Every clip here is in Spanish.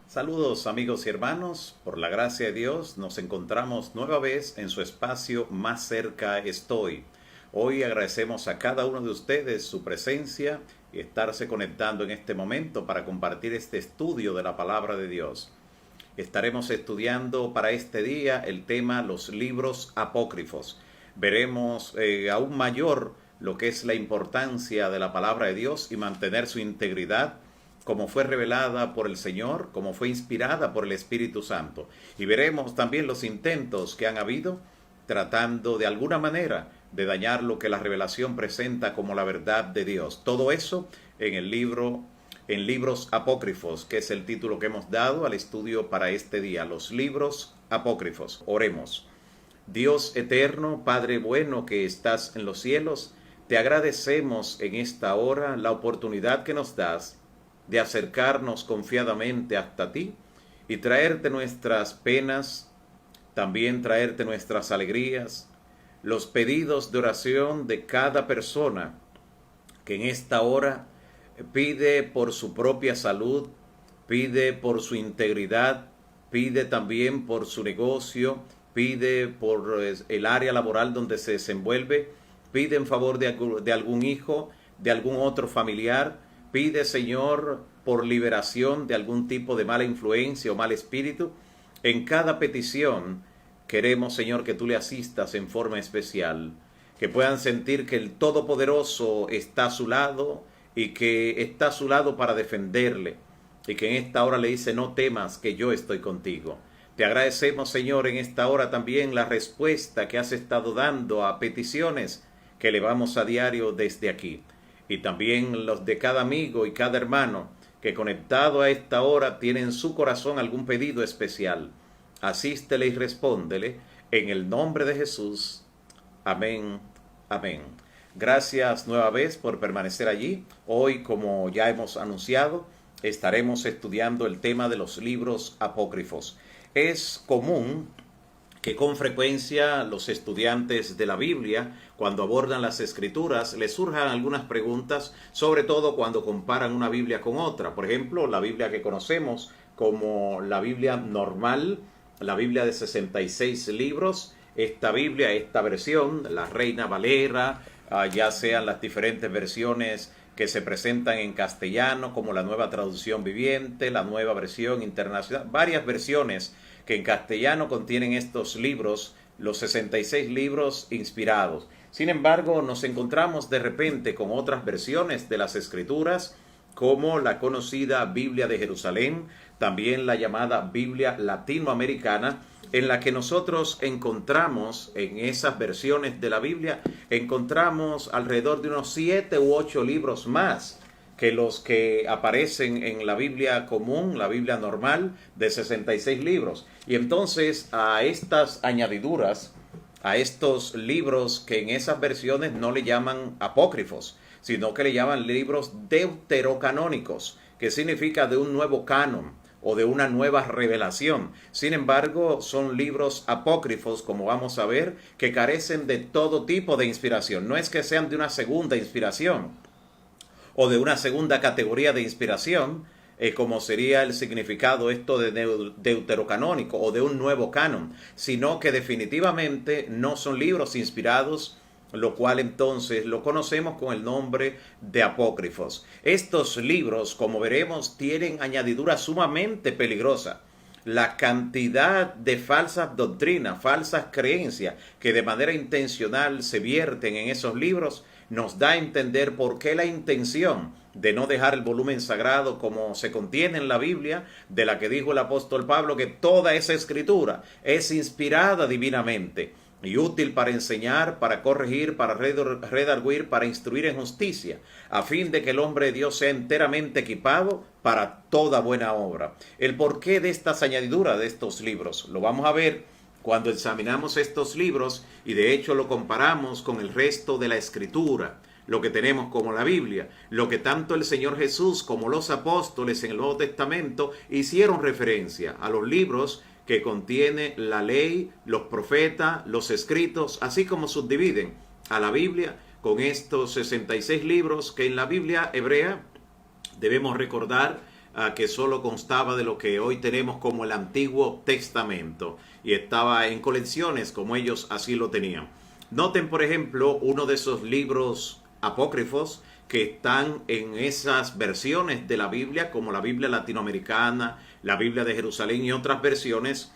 Saludos amigos y hermanos, por la gracia de Dios nos encontramos nueva vez en su espacio Más cerca estoy. Hoy agradecemos a cada uno de ustedes su presencia y estarse conectando en este momento para compartir este estudio de la palabra de Dios. Estaremos estudiando para este día el tema los libros apócrifos. Veremos aún mayor lo que es la importancia de la palabra de Dios y mantener su integridad como fue revelada por el Señor, como fue inspirada por el Espíritu Santo. Y veremos también los intentos que han habido tratando de alguna manera de dañar lo que la revelación presenta como la verdad de Dios. Todo eso en libros apócrifos, que es el título que hemos dado al estudio para este día, los libros apócrifos. Oremos. Dios eterno, Padre bueno que estás en los cielos, te agradecemos en esta hora la oportunidad que nos das de acercarnos confiadamente hasta ti y traerte nuestras penas, también traerte nuestras alegrías, los pedidos de oración de cada persona que en esta hora pide por su propia salud, pide por su integridad, pide también por su negocio, pide por el área laboral donde se desenvuelve, pide en favor de algún hijo, de algún otro familiar. Pide, Señor, por liberación de algún tipo de mala influencia o mal espíritu. En cada petición queremos, Señor, que tú le asistas en forma especial, que puedan sentir que el Todopoderoso está a su lado y que está a su lado para defenderle, y que en esta hora le dice: no temas, que yo estoy contigo. Te agradecemos, Señor, en esta hora también la respuesta que has estado dando a peticiones que elevamos a diario desde aquí. Y también los de cada amigo y cada hermano que conectado a esta hora tiene en su corazón algún pedido especial. Asístele y respóndele en el nombre de Jesús. Amén. Amén. Gracias nueva vez por permanecer allí. Hoy, como ya hemos anunciado, estaremos estudiando el tema de los libros apócrifos. Es común que con frecuencia los estudiantes de la Biblia, cuando abordan las Escrituras, les surjan algunas preguntas, sobre todo cuando comparan una Biblia con otra. Por ejemplo, la Biblia que conocemos como la Biblia normal, la Biblia de 66 libros, esta Biblia, esta versión, la Reina Valera, ya sean las diferentes versiones que se presentan en castellano, como la Nueva Traducción Viviente, la Nueva Versión Internacional, varias versiones que en castellano contienen estos libros, los 66 libros inspirados. Sin embargo, nos encontramos de repente con otras versiones de las Escrituras, como la conocida Biblia de Jerusalén, también la llamada Biblia latinoamericana, en la que nosotros encontramos, en esas versiones de la Biblia, encontramos alrededor de unos 7 u 8 libros más que los que aparecen en la Biblia común, la Biblia normal, de 66 libros. Y entonces a estas añadiduras, a estos libros que en esas versiones no le llaman apócrifos, sino que le llaman libros deuterocanónicos, que significa de un nuevo canon o de una nueva revelación. Sin embargo, son libros apócrifos, como vamos a ver, que carecen de todo tipo de inspiración. No es que sean de una segunda inspiración o de una segunda categoría de inspiración, como sería el significado esto de deuterocanónico o de un nuevo canon, sino que definitivamente no son libros inspirados, lo cual entonces lo conocemos con el nombre de apócrifos. Estos libros, como veremos, tienen añadiduras sumamente peligrosas. La cantidad de falsas doctrinas, falsas creencias que de manera intencional se vierten en esos libros nos da a entender por qué la intención de no dejar el volumen sagrado como se contiene en la Biblia, de la que dijo el apóstol Pablo que toda esa escritura es inspirada divinamente y útil para enseñar, para corregir, para redarguir, para instruir en justicia, a fin de que el hombre de Dios sea enteramente equipado para toda buena obra. El porqué de estas añadiduras de estos libros lo vamos a ver cuando examinamos estos libros y de hecho lo comparamos con el resto de la Escritura, lo que tenemos como la Biblia, lo que tanto el Señor Jesús como los apóstoles en el Nuevo Testamento hicieron referencia a los libros que contiene la ley, los profetas, los escritos, así como subdividen a la Biblia con estos 66 libros que en la Biblia hebrea debemos recordar que solo constaba de lo que hoy tenemos como el Antiguo Testamento y estaba en colecciones como ellos así lo tenían. Noten, por ejemplo, uno de esos libros apócrifos que están en esas versiones de la Biblia, como la Biblia latinoamericana, la Biblia de Jerusalén y otras versiones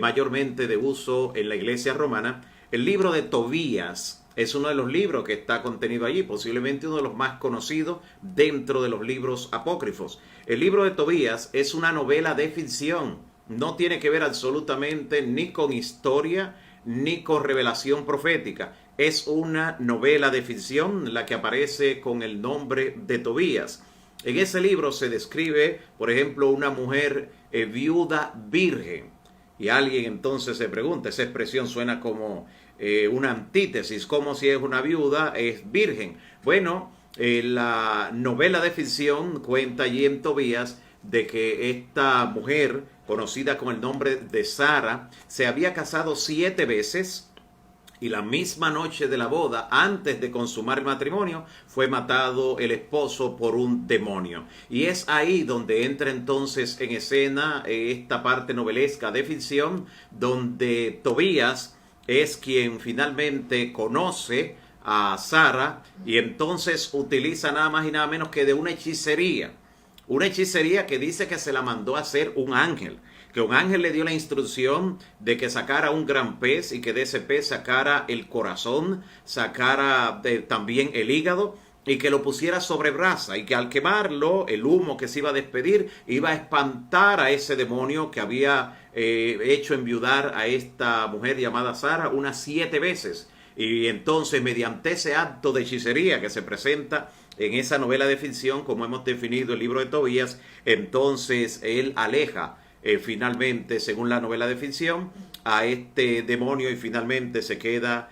mayormente de uso en la Iglesia romana. El libro de Tobías es uno de los libros que está contenido allí, posiblemente uno de los más conocidos dentro de los libros apócrifos. El libro de Tobías es una novela de ficción, no tiene que ver absolutamente ni con historia ni con revelación profética. Es una novela de ficción la que aparece con el nombre de Tobías. En ese libro se describe, por ejemplo, una mujer viuda virgen. Y alguien entonces se pregunta, esa expresión suena como una antítesis, como si es una viuda, es virgen. Bueno, la novela de ficción cuenta allí en Tobías de que esta mujer, conocida con el nombre de Sara, se había casado 7 veces y la misma noche de la boda, antes de consumar el matrimonio, fue matado el esposo por un demonio. Y es ahí donde entra entonces en escena esta parte novelesca de ficción, donde Tobías es quien finalmente conoce a Sara y entonces utiliza nada más y nada menos que de una hechicería. Una hechicería que dice que se la mandó a hacer un ángel. Que un ángel le dio la instrucción de que sacara un gran pez y que de ese pez sacara el corazón, sacara también el hígado y que lo pusiera sobre brasa y que al quemarlo el humo que se iba a despedir iba a espantar a ese demonio que había hecho enviudar a esta mujer llamada Sara unas 7 veces. Y entonces mediante ese acto de hechicería que se presenta en esa novela de ficción, como hemos definido el libro de Tobías, entonces él aleja finalmente, según la novela de ficción, a este demonio y finalmente se queda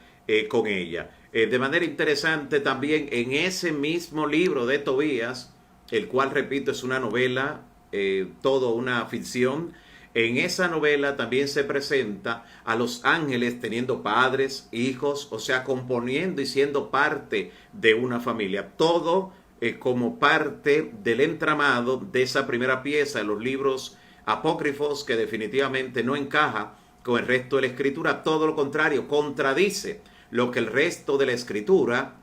con ella. De manera interesante también en ese mismo libro de Tobías, el cual repito es una novela, todo una ficción, en esa novela también se presenta a los ángeles teniendo padres, hijos, o sea, componiendo y siendo parte de una familia. Todo como parte del entramado de esa primera pieza de los libros apócrifos que definitivamente no encaja con el resto de la escritura, todo lo contrario, contradice lo que el resto de la escritura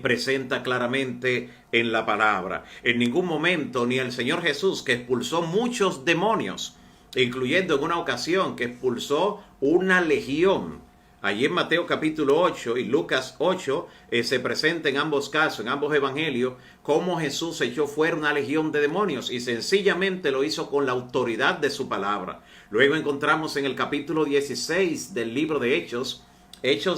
presenta claramente en la palabra. En ningún momento ni el Señor Jesús, que expulsó muchos demonios, incluyendo en una ocasión que expulsó una legión, allí en Mateo capítulo 8 y Lucas 8 se presenta en ambos casos, en ambos evangelios, cómo Jesús echó fuera una legión de demonios y sencillamente lo hizo con la autoridad de su palabra. Luego encontramos en el capítulo 16 del libro de Hechos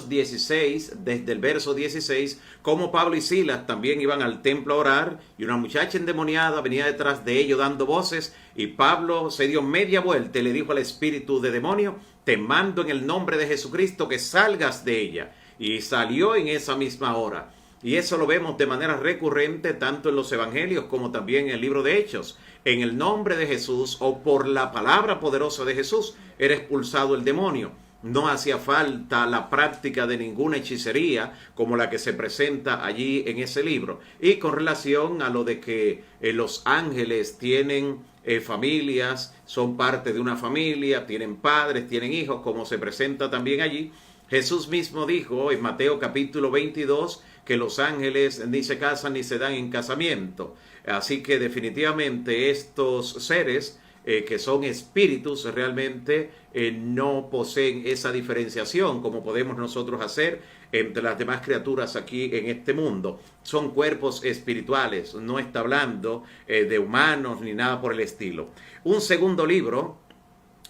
16, desde el verso 16, cómo Pablo y Silas también iban al templo a orar y una muchacha endemoniada venía detrás de ellos dando voces y Pablo se dio media vuelta y le dijo al espíritu de demonio: te mando en el nombre de Jesucristo que salgas de ella. Y salió en esa misma hora. Y eso lo vemos de manera recurrente tanto en los evangelios como también en el libro de Hechos. En el nombre de Jesús o por la palabra poderosa de Jesús era expulsado el demonio. No hacía falta la práctica de ninguna hechicería como la que se presenta allí en ese libro. Y con relación a lo de que los ángeles tienen familias, son parte de una familia, tienen padres, tienen hijos, como se presenta también allí, Jesús mismo dijo en Mateo capítulo 22 que los ángeles ni se casan ni se dan en casamiento. Así que definitivamente estos seres que son espíritus realmente no poseen esa diferenciación como podemos nosotros hacer entre las demás criaturas aquí en este mundo. Son cuerpos espirituales, no está hablando de humanos ni nada por el estilo. Un segundo libro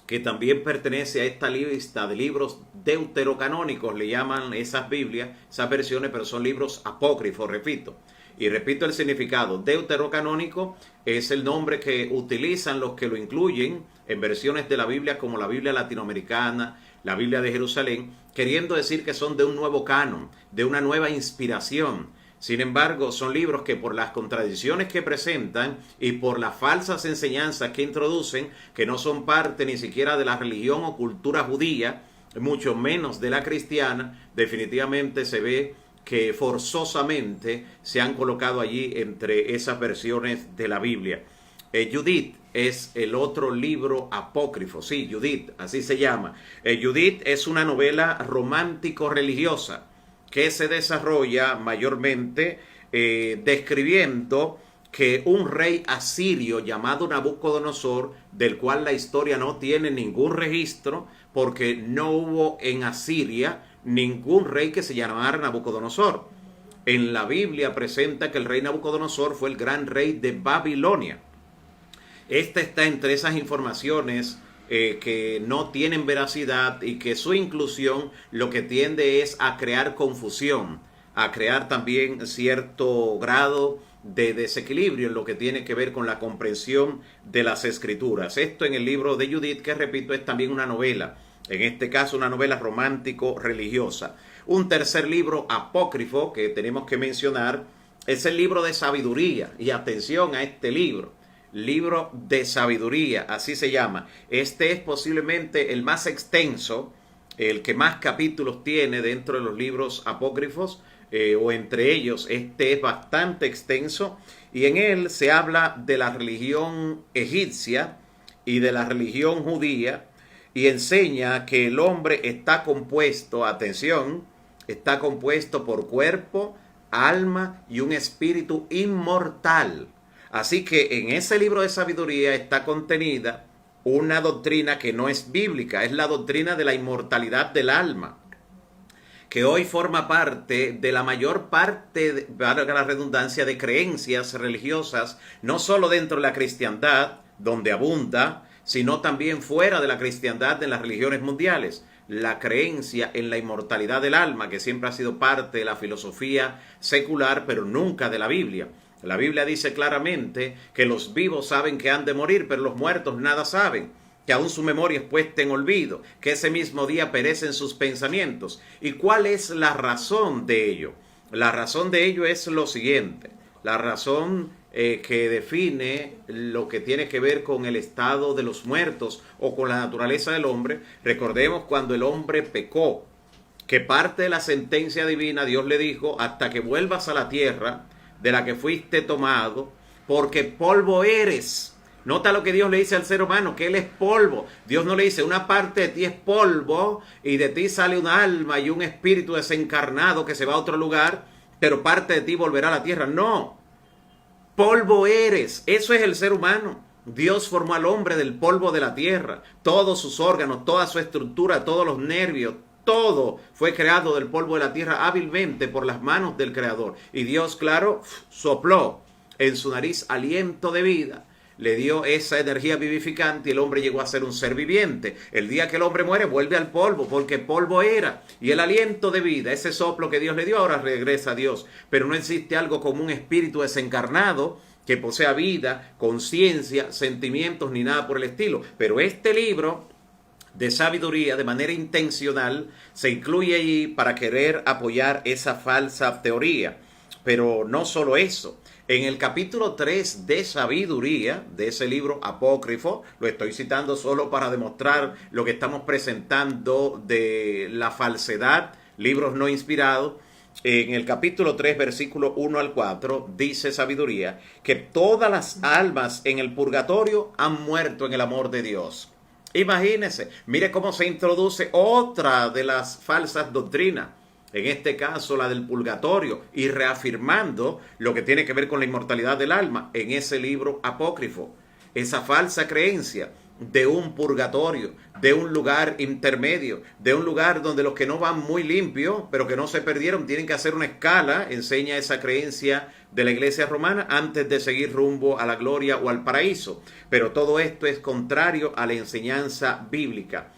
que también pertenece a esta lista de libros deuterocanónicos, le llaman esas Biblias, esas versiones, pero son libros apócrifos, repito. Y repito el significado, deuterocanónico es el nombre que utilizan los que lo incluyen en versiones de la Biblia como la Biblia latinoamericana, la Biblia de Jerusalén, queriendo decir que son de un nuevo canon, de una nueva inspiración. Sin embargo, son libros que por las contradicciones que presentan y por las falsas enseñanzas que introducen, que no son parte ni siquiera de la religión o cultura judía, mucho menos de la cristiana, definitivamente se ve que forzosamente se han colocado allí entre esas versiones de la Biblia. Judith es el otro libro apócrifo, sí, Judith, así se llama. Judith es una novela romántico-religiosa que se desarrolla mayormente describiendo que un rey asirio llamado Nabucodonosor, del cual la historia no tiene ningún registro, porque no hubo en Asiria ningún rey que se llamara Nabucodonosor. En la Biblia presenta que el rey Nabucodonosor fue el gran rey de Babilonia. Esta está entre esas informaciones que no tienen veracidad y que su inclusión lo que tiende es a crear confusión, a crear también cierto grado de desequilibrio en lo que tiene que ver con la comprensión de las escrituras. Esto en el libro de Judith, que repito, es también una novela, en este caso una novela romántico-religiosa. Un tercer libro apócrifo que tenemos que mencionar es el libro de sabiduría, y atención a este libro de sabiduría, así se llama. Este es posiblemente el más extenso, el que más capítulos tiene dentro de los libros apócrifos, o entre ellos este es bastante extenso, y en él se habla de la religión egipcia y de la religión judía, y enseña que el hombre está compuesto, atención, está compuesto por cuerpo, alma y un espíritu inmortal. Así que en ese libro de sabiduría está contenida una doctrina que no es bíblica, es la doctrina de la inmortalidad del alma, que hoy forma parte de la mayor parte, valga la redundancia, de creencias religiosas, no solo dentro de la cristiandad, donde abunda, sino también fuera de la cristiandad en las religiones mundiales. La creencia en la inmortalidad del alma, que siempre ha sido parte de la filosofía secular, pero nunca de la Biblia. La Biblia dice claramente que los vivos saben que han de morir, pero los muertos nada saben, que aún su memoria es puesta en olvido, que ese mismo día perecen sus pensamientos. ¿Y cuál es la razón de ello? La razón de ello es lo siguiente, la razón que define lo que tiene que ver con el estado de los muertos o con la naturaleza del hombre. Recordemos cuando el hombre pecó, que parte de la sentencia divina Dios le dijo: hasta que vuelvas a la tierra de la que fuiste tomado, porque polvo eres. Nota lo que Dios le dice al ser humano, que él es polvo. Dios no le dice: una parte de ti es polvo y de ti sale un alma y un espíritu desencarnado que se va a otro lugar, pero parte de ti volverá a la tierra. No, polvo eres. Eso es el ser humano. Dios formó al hombre del polvo de la tierra. Todos sus órganos, toda su estructura, todos los nervios, todo fue creado del polvo de la tierra hábilmente por las manos del Creador. Y Dios, claro, sopló en su nariz aliento de vida, le dio esa energía vivificante y el hombre llegó a ser un ser viviente. El día que el hombre muere vuelve al polvo, porque polvo era. Y el aliento de vida, ese soplo que Dios le dio, ahora regresa a Dios. Pero no existe algo como un espíritu desencarnado que posea vida, conciencia, sentimientos ni nada por el estilo. Pero este libro de sabiduría, de manera intencional, se incluye allí para querer apoyar esa falsa teoría. Pero no solo eso. En el capítulo 3 de sabiduría, de ese libro apócrifo, lo estoy citando solo para demostrar lo que estamos presentando de la falsedad, libros no inspirados. En el capítulo 3, versículo 1 al 4, dice sabiduría que todas las almas en el purgatorio han muerto en el amor de Dios. Imagínense, mire cómo se introduce otra de las falsas doctrinas, en este caso la del purgatorio, y reafirmando lo que tiene que ver con la inmortalidad del alma en ese libro apócrifo. Esa falsa creencia de un purgatorio, de un lugar intermedio, de un lugar donde los que no van muy limpios, pero que no se perdieron, tienen que hacer una escala, enseña esa creencia de la iglesia romana antes de seguir rumbo a la gloria o al paraíso. Pero todo esto es contrario a la enseñanza bíblica.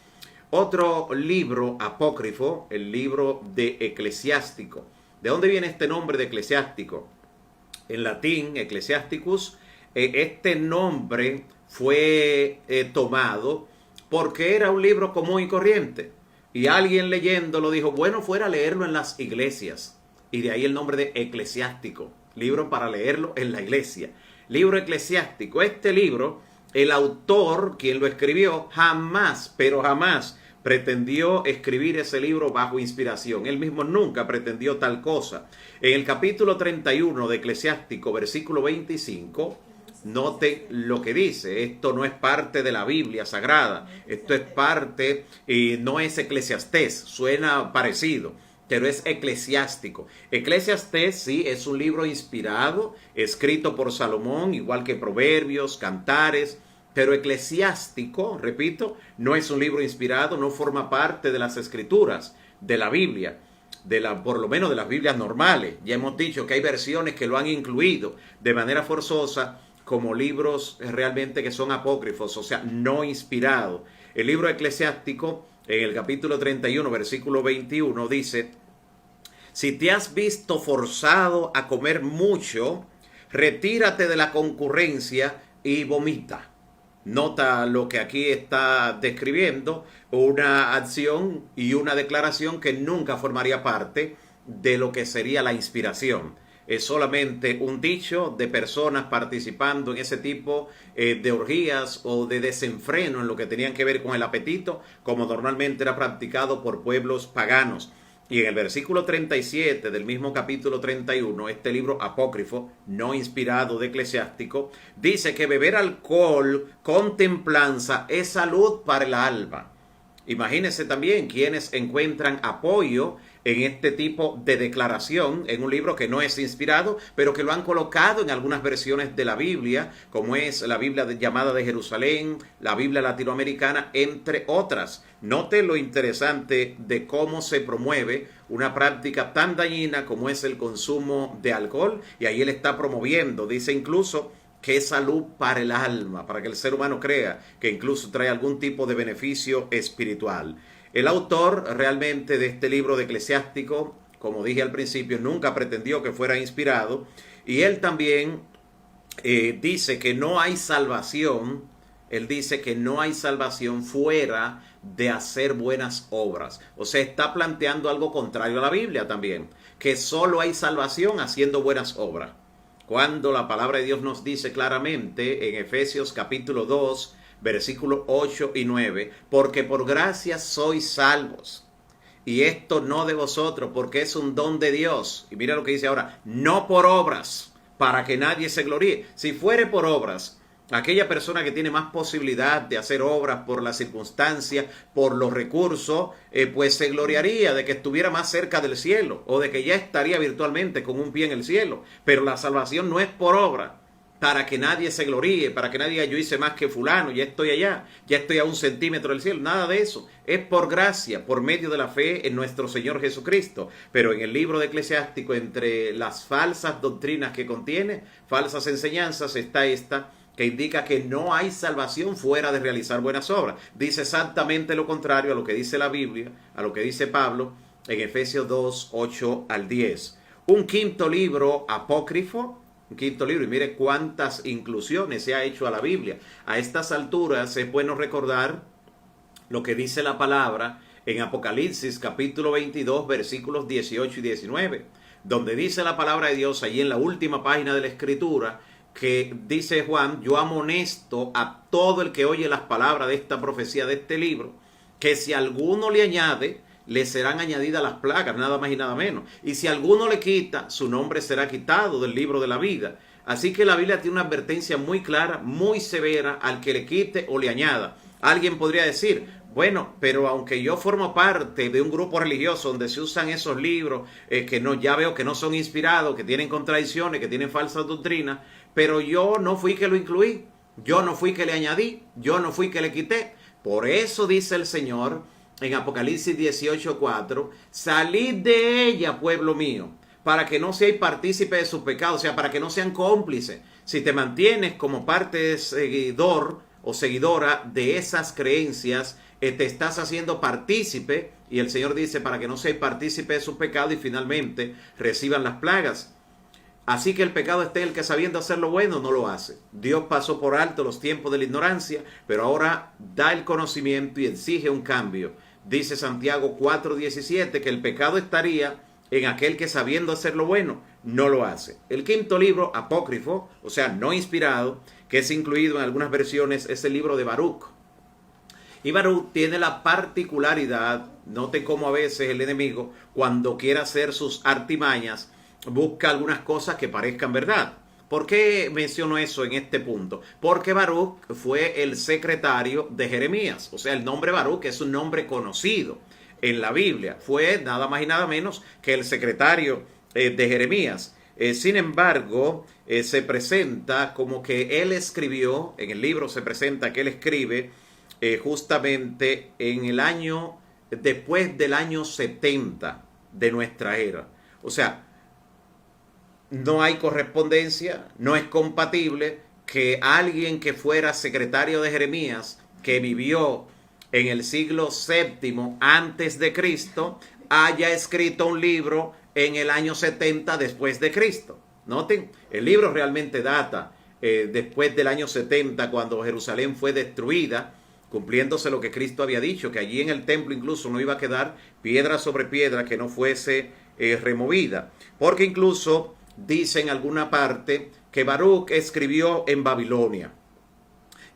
Otro libro apócrifo, el libro de Eclesiástico. ¿De dónde viene este nombre de Eclesiástico? En latín, Ecclesiasticus, este nombre fue tomado porque era un libro común y corriente. Y alguien leyéndolo dijo, bueno, fuera a leerlo en las iglesias. Y de ahí el nombre de Eclesiástico, libro para leerlo en la iglesia. Libro eclesiástico. Este libro, el autor, quien lo escribió, jamás, pero jamás pretendió escribir ese libro bajo inspiración. Él mismo nunca pretendió tal cosa. En el capítulo 31 de Eclesiástico, versículo 25, Noten lo que dice. Esto no es parte de la Biblia sagrada. Esto es parte, y no es Eclesiastés. Suena parecido, pero es eclesiástico. Eclesiastés sí es un libro inspirado, escrito por Salomón, igual que Proverbios, Cantares. Pero eclesiástico, repito, no es un libro inspirado, no forma parte de las escrituras de la Biblia, por lo menos de las Biblias normales. Ya hemos dicho que hay versiones que lo han incluido de manera forzosa como libros realmente que son apócrifos, o sea, no inspirados. El libro eclesiástico, en el capítulo 31, versículo 21, dice: si te has visto forzado a comer mucho, retírate de la concurrencia y vomita. Nota lo que aquí está describiendo, una acción y una declaración que nunca formaría parte de lo que sería la inspiración. Es solamente un dicho de personas participando en ese tipo de orgías o de desenfreno en lo que tenían que ver con el apetito, como normalmente era practicado por pueblos paganos. Y en el versículo 37 del mismo capítulo 31, este libro apócrifo, no inspirado de eclesiástico, dice que beber alcohol con templanza es salud para el alma. Imagínense también quienes encuentran apoyo en este tipo de declaración en un libro que no es inspirado, pero que lo han colocado en algunas versiones de la Biblia, como es la Biblia llamada de Jerusalén, la Biblia latinoamericana, entre otras. Note lo interesante de cómo se promueve una práctica tan dañina como es el consumo de alcohol, y ahí él está promoviendo, dice incluso que es salud para el alma, para que el ser humano crea que incluso trae algún tipo de beneficio espiritual. El autor realmente de este libro de Eclesiástico, como dije al principio, nunca pretendió que fuera inspirado, y él también dice que no hay salvación. Él dice que no hay salvación fuera de hacer buenas obras. O sea, está planteando algo contrario a la Biblia también, que solo hay salvación haciendo buenas obras. Cuando la palabra de Dios nos dice claramente en Efesios capítulo 2, versículos 8 y 9, porque por gracia sois salvos, y esto no de vosotros, porque es un don de Dios. Y mira lo que dice ahora, no por obras, para que nadie se gloríe. Si fuere por obras, aquella persona que tiene más posibilidad de hacer obras por las circunstancias, por los recursos, pues se gloriaría de que estuviera más cerca del cielo, o de que ya estaría virtualmente con un pie en el cielo. Pero la salvación no es por obra, para que nadie se gloríe, para que nadie diga yo hice más que fulano, ya estoy allá, ya estoy a 1 centímetro del cielo. Nada de eso. Es por gracia, por medio de la fe en nuestro Señor Jesucristo. Pero en el libro de Eclesiástico, entre las falsas doctrinas que contiene, falsas enseñanzas, está esta que indica que no hay salvación fuera de realizar buenas obras. Dice exactamente lo contrario a lo que dice la Biblia, a lo que dice Pablo en Efesios 2, 8 al 10. Un quinto libro apócrifo, un quinto libro, y mire cuántas inclusiones se ha hecho a la Biblia. A estas alturas es bueno recordar lo que dice la palabra en Apocalipsis capítulo 22, versículos 18 y 19, donde dice la palabra de Dios allí en la última página de la Escritura, que dice Juan: yo amonesto a todo el que oye las palabras de esta profecía de este libro, que si alguno le añade, le serán añadidas las plagas, nada más y nada menos. Y si alguno le quita, su nombre será quitado del libro de la vida. Así que la Biblia tiene una advertencia muy clara, muy severa al que le quite o le añada. Alguien podría decir, bueno, pero aunque yo formo parte de un grupo religioso donde se usan esos libros, que no, ya veo que no son inspirados, que tienen contradicciones, que tienen falsas doctrinas, pero yo no fui que lo incluí, yo no fui que le añadí, yo no fui que le quité. Por eso dice el Señor en Apocalipsis 18:4, salid de ella, pueblo mío, para que no seáis partícipes de sus pecados, o sea, para que no sean cómplices. Si te mantienes como parte de seguidor o seguidora de esas creencias, te estás haciendo partícipe, y el Señor dice para que no seáis partícipe de sus pecados y finalmente reciban las plagas. Así que el pecado está en el que sabiendo hacer lo bueno no lo hace. Dios pasó por alto los tiempos de la ignorancia, pero ahora da el conocimiento y exige un cambio. Dice Santiago 4:17 que el pecado estaría en aquel que sabiendo hacer lo bueno no lo hace. El quinto libro apócrifo, o sea, no inspirado, que es incluido en algunas versiones, es el libro de Baruch. Y Baruch tiene la particularidad, note cómo a veces el enemigo, cuando quiere hacer sus artimañas, busca algunas cosas que parezcan verdad. ¿Por qué menciono eso en este punto? Porque Baruch fue el secretario de Jeremías. O sea, el nombre Baruch es un nombre conocido en la Biblia. Fue nada más y nada menos que el secretario de Jeremías. Sin embargo, se presenta como que él escribió, en el libro se presenta que él escribe justamente en el año, después del año 70 de nuestra era. O sea, no hay correspondencia, no es compatible que alguien que fuera secretario de Jeremías, que vivió en el siglo VII antes de Cristo, haya escrito un libro en el año 70 después de Cristo. Noten, el libro realmente data después del año 70, cuando Jerusalén fue destruida, cumpliéndose lo que Cristo había dicho, que allí en el templo incluso no iba a quedar piedra sobre piedra que no fuese removida. Porque incluso dice en alguna parte que Baruch escribió en Babilonia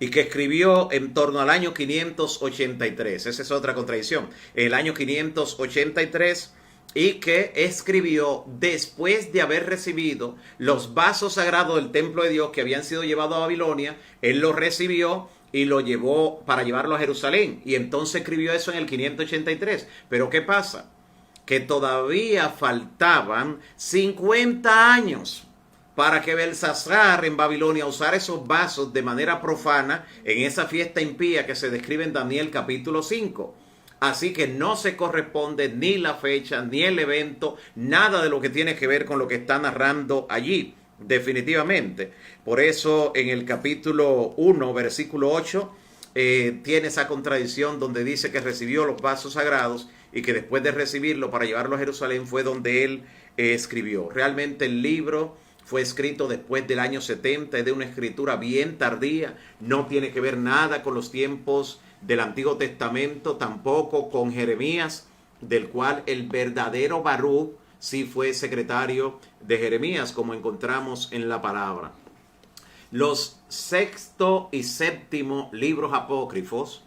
y que escribió en torno al año 583. Esa es otra contradicción. El año 583, y que escribió después de haber recibido los vasos sagrados del templo de Dios que habían sido llevados a Babilonia. Él los recibió y lo llevó para llevarlo a Jerusalén. Y entonces escribió eso en el 583. Pero ¿qué pasa? Que todavía faltaban 50 años para que Belsasar en Babilonia usara esos vasos de manera profana en esa fiesta impía que se describe en Daniel capítulo 5. Así que no se corresponde ni la fecha, ni el evento, nada de lo que tiene que ver con lo que está narrando allí, definitivamente. Por eso en el capítulo 1, versículo 8, tiene esa contradicción donde dice que recibió los vasos sagrados y que después de recibirlo para llevarlo a Jerusalén fue donde él escribió. Realmente el libro fue escrito después del año 70, es de una escritura bien tardía, no tiene que ver nada con los tiempos del Antiguo Testamento, tampoco con Jeremías, del cual el verdadero Baruch sí fue secretario de Jeremías, como encontramos en la palabra. Los sexto y séptimo libros apócrifos,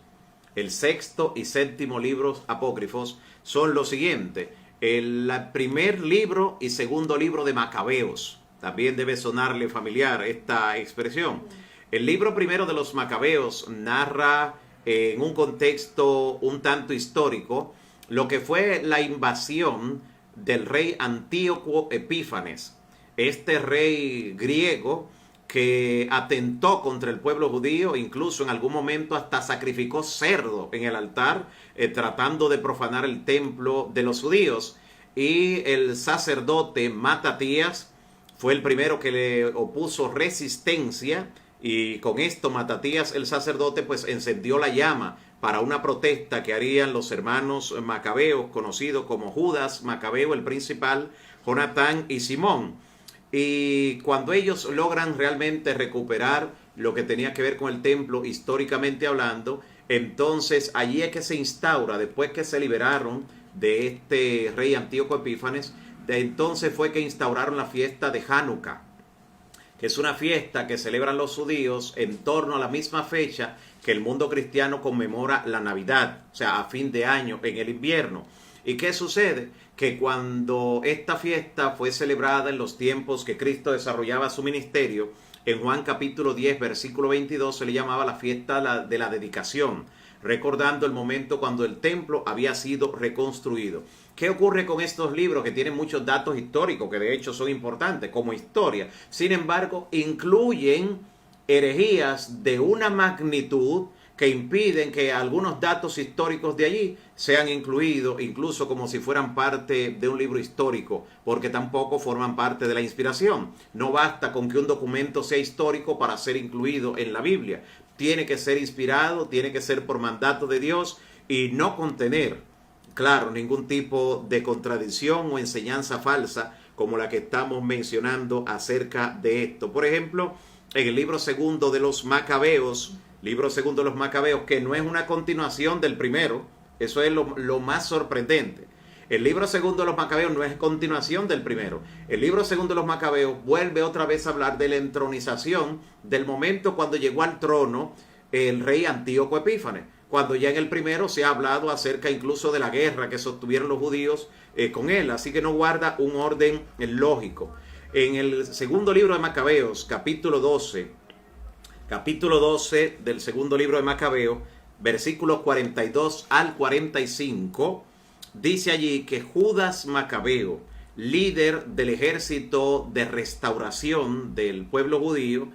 el sexto y séptimo libros apócrifos son los siguientes: el primer libro y segundo libro de Macabeos. También debe sonarle familiar esta expresión. El libro primero de los Macabeos narra en un contexto un tanto histórico lo que fue la invasión del rey Antíoco Epífanes, este rey griego que atentó contra el pueblo judío, incluso en algún momento hasta sacrificó cerdo en el altar, tratando de profanar el templo de los judíos. Y el sacerdote Matatías fue el primero que le opuso resistencia, y con esto Matatías el sacerdote pues encendió la llama para una protesta que harían los hermanos macabeos, conocidos como Judas Macabeo el principal, Jonatán y Simón. Y cuando ellos logran realmente recuperar lo que tenía que ver con el templo históricamente hablando, entonces allí es que se instaura, después que se liberaron de este rey Antíoco Epífanes, de entonces fue que instauraron la fiesta de Hanukkah, que es una fiesta que celebran los judíos en torno a la misma fecha que el mundo cristiano conmemora la Navidad, o sea, a fin de año, en el invierno. ¿Y qué sucede? Que cuando esta fiesta fue celebrada en los tiempos que Cristo desarrollaba su ministerio, en Juan capítulo 10, versículo 22, se le llamaba la fiesta de la dedicación, recordando el momento cuando el templo había sido reconstruido. ¿Qué ocurre con estos libros que tienen muchos datos históricos, que de hecho son importantes como historia? Sin embargo, incluyen herejías de una magnitud que impiden que algunos datos históricos de allí sean incluidos, incluso como si fueran parte de un libro histórico, porque tampoco forman parte de la inspiración. No basta con que un documento sea histórico para ser incluido en la Biblia. Tiene que ser inspirado, tiene que ser por mandato de Dios y no contener, claro, ningún tipo de contradicción o enseñanza falsa como la que estamos mencionando acerca de esto. Por ejemplo, en el libro segundo de los Macabeos, que no es una continuación del primero, eso es lo más sorprendente. El libro segundo de los Macabeos no es continuación del primero. El libro segundo de los Macabeos vuelve otra vez a hablar de la entronización, del momento cuando llegó al trono el rey Antíoco Epífanes, cuando ya en el primero se ha hablado acerca incluso de la guerra que sostuvieron los judíos con él, así que no guarda un orden lógico. En el segundo libro de Macabeos, capítulo 12 del segundo libro de Macabeo, versículos 42 al 45, dice allí que Judas Macabeo, líder del ejército de restauración del pueblo judío,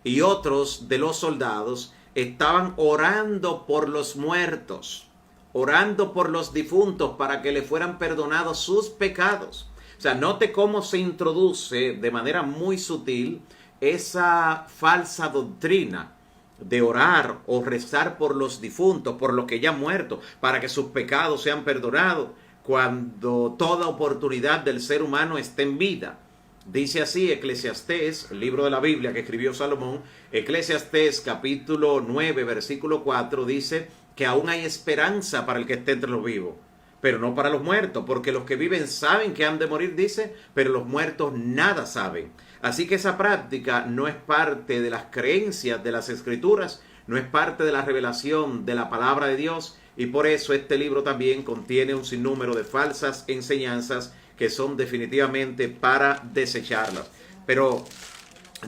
y otros de los soldados estaban orando por los muertos, orando por los difuntos para que le fueran perdonados sus pecados. O sea, note cómo se introduce de manera muy sutil esa falsa doctrina de orar o rezar por los difuntos, por los que ya han muerto, para que sus pecados sean perdonados, cuando toda oportunidad del ser humano está en vida. Dice así Eclesiastés, el libro de la Biblia que escribió Salomón, Eclesiastés capítulo 9, versículo 4, dice que aún hay esperanza para el que esté entre los vivos, pero no para los muertos, porque los que viven saben que han de morir, dice, pero los muertos nada saben. Así que esa práctica no es parte de las creencias de las Escrituras, no es parte de la revelación de la palabra de Dios, y por eso este libro también contiene un sinnúmero de falsas enseñanzas que son definitivamente para desecharlas. Pero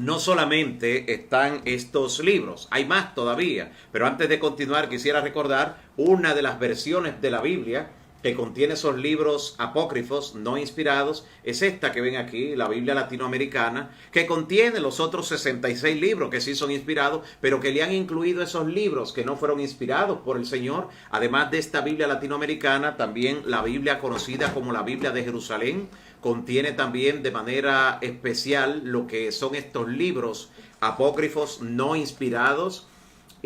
no solamente están estos libros, hay más todavía. Pero antes de continuar quisiera recordar una de las versiones de la Biblia que contiene esos libros apócrifos no inspirados, es esta que ven aquí, la Biblia latinoamericana, que contiene los otros 66 libros que sí son inspirados, pero que le han incluido esos libros que no fueron inspirados por el Señor. Además de esta Biblia latinoamericana, también la Biblia conocida como la Biblia de Jerusalén, contiene también de manera especial lo que son estos libros apócrifos no inspirados.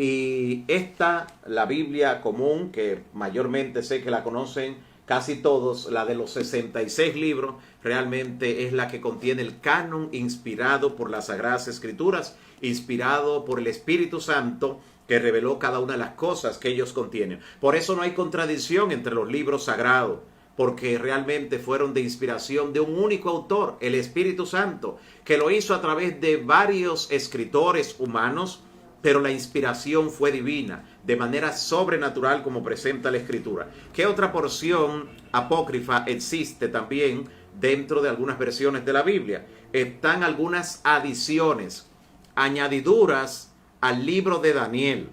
Y esta, la Biblia común, que mayormente sé que la conocen casi todos, la de los 66 libros, realmente es la que contiene el canon inspirado por las Sagradas Escrituras, inspirado por el Espíritu Santo, que reveló cada una de las cosas que ellos contienen. Por eso no hay contradicción entre los libros sagrados, porque realmente fueron de inspiración de un único autor, el Espíritu Santo, que lo hizo a través de varios escritores humanos, pero la inspiración fue divina, de manera sobrenatural, como presenta la Escritura. ¿Qué otra porción apócrifa existe también dentro de algunas versiones de la Biblia? Están algunas adiciones, añadiduras al libro de Daniel.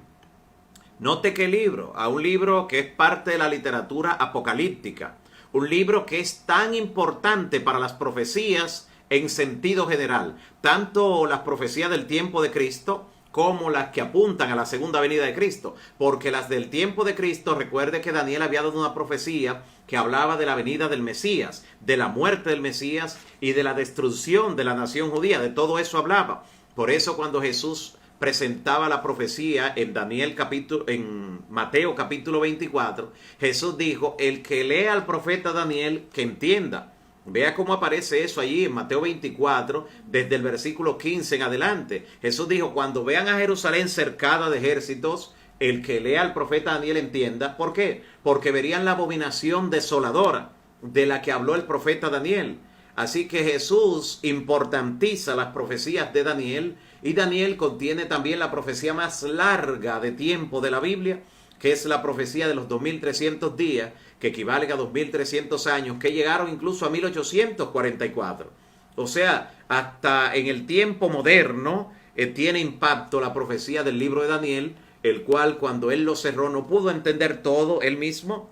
Note qué libro, a un libro que es parte de la literatura apocalíptica, un libro que es tan importante para las profecías en sentido general, tanto las profecías del tiempo de Cristo como las que apuntan a la segunda venida de Cristo, porque las del tiempo de Cristo, recuerde que Daniel había dado una profecía que hablaba de la venida del Mesías, de la muerte del Mesías y de la destrucción de la nación judía, de todo eso hablaba. Por eso cuando Jesús presentaba la profecía en Mateo capítulo 24, Jesús dijo, el que lea al profeta Daniel, que entienda. Vea cómo aparece eso allí en Mateo 24, desde el versículo 15 en adelante. Jesús dijo, cuando vean a Jerusalén cercada de ejércitos, el que lea al profeta Daniel entienda. ¿Por qué? Porque verían la abominación desoladora de la que habló el profeta Daniel. Así que Jesús importantiza las profecías de Daniel, y Daniel contiene también la profecía más larga de tiempo de la Biblia, que es la profecía de los 2300 días, que equivalen a 2300 años, que llegaron incluso a 1844. O sea, hasta en el tiempo moderno tiene impacto la profecía del libro de Daniel, el cual cuando él lo cerró no pudo entender todo él mismo,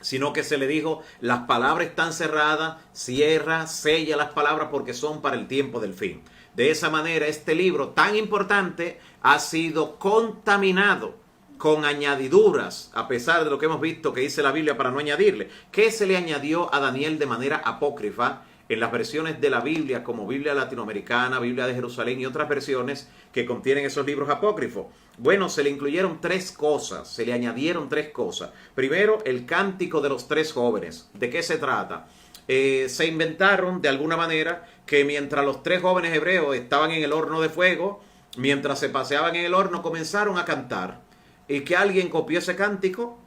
sino que se le dijo, las palabras están cerradas, cierra, sella las palabras porque son para el tiempo del fin. De esa manera, este libro tan importante ha sido contaminado con añadiduras, a pesar de lo que hemos visto que dice la Biblia para no añadirle. ¿Qué se le añadió a Daniel de manera apócrifa en las versiones de la Biblia, como Biblia latinoamericana, Biblia de Jerusalén y otras versiones que contienen esos libros apócrifos? Bueno, se le incluyeron tres cosas, se le añadieron tres cosas. Primero, el cántico de los tres jóvenes. ¿De qué se trata? Se inventaron de alguna manera que mientras los tres jóvenes hebreos estaban en el horno de fuego, mientras se paseaban en el horno, comenzaron a cantar. Y que alguien copió ese cántico,